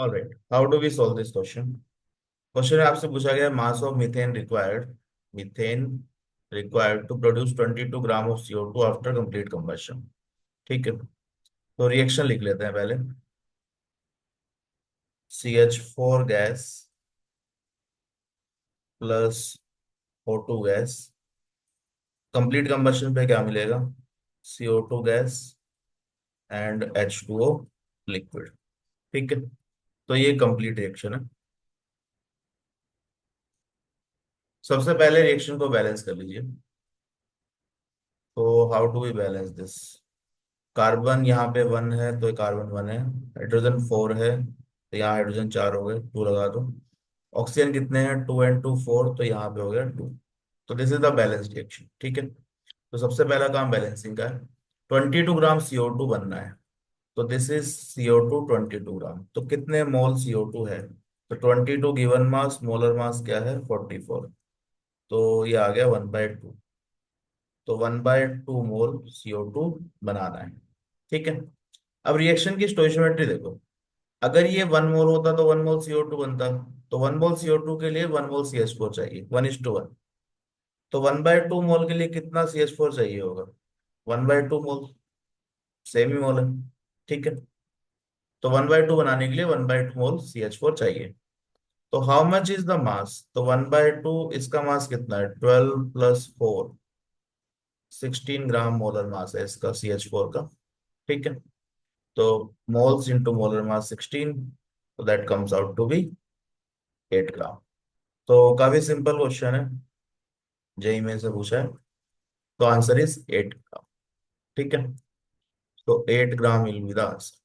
Alright, how do we solve this question. Question में आपसे पूछा गया mass of methane required to produce 22 gram of CO2 after complete combustion. ठीक है, तो रिएक्शन लिख लेते हैं पहले। CH4 gas plus O2 gas, complete combustion पे क्या मिलेगा? CO2 gas and H2O liquid. ठीक है, तो ये कंप्लीट रिएक्शन है। सबसे पहले रिएक्शन को बैलेंस कर लीजिए। तो how do we balance this? Carbon यहाँ पे 1 है तो कार्बन 1 है, हाइड्रोजन 4 है तो यहाँ हाइड्रोजन 4 हो गए, 2 लगा दो। ऑक्सीजन कितने हैं? 2 and 2 4, तो यहाँ पे हो गया 2। तो this is the balance reaction. ठीक है, तो सबसे पहला काम बैलेंसिंग का है। 22 ग्राम CO2 बनना है, तो दिस इज CO2 22 ग्राम। तो कितने मोल CO2 है? तो 22 गिवन मास, मोलर मास क्या है? 44। तो ये आ गया 1/2। तो 1/2 मोल CO2 बनाना है। ठीक है, अब रिएक्शन की स्टोइचियोमेट्री देखो। अगर ये 1 मोल होता तो 1 मोल CO2 बनता। तो 1 मोल CO2 के लिए 1 मोल CH4 चाहिए, 1:1। तो 1/2 मोल के लिए कितना CH4 चाहिए होगा? 1/2 मोल, सेम ही मोल है। ठीक है, तो 1/2 बनाने के लिए 1/2 मोल CH4 चाहिए। तो how much is the mass? तो 1/2, इसका मास कितना है? 12 + 4, 16 ग्राम मोलर मास है इसका, CH4 का। ठीक है, तो मोल्स इंटू मोलर मास 16, तो that comes out to be 8 gram. तो काफी सिंपल क्वेश्चन है, जेई में से पूछा है। तो आंसर इज 8 ग्राम। ठीक है, तो 8 ग्राम विल बी द आंसर।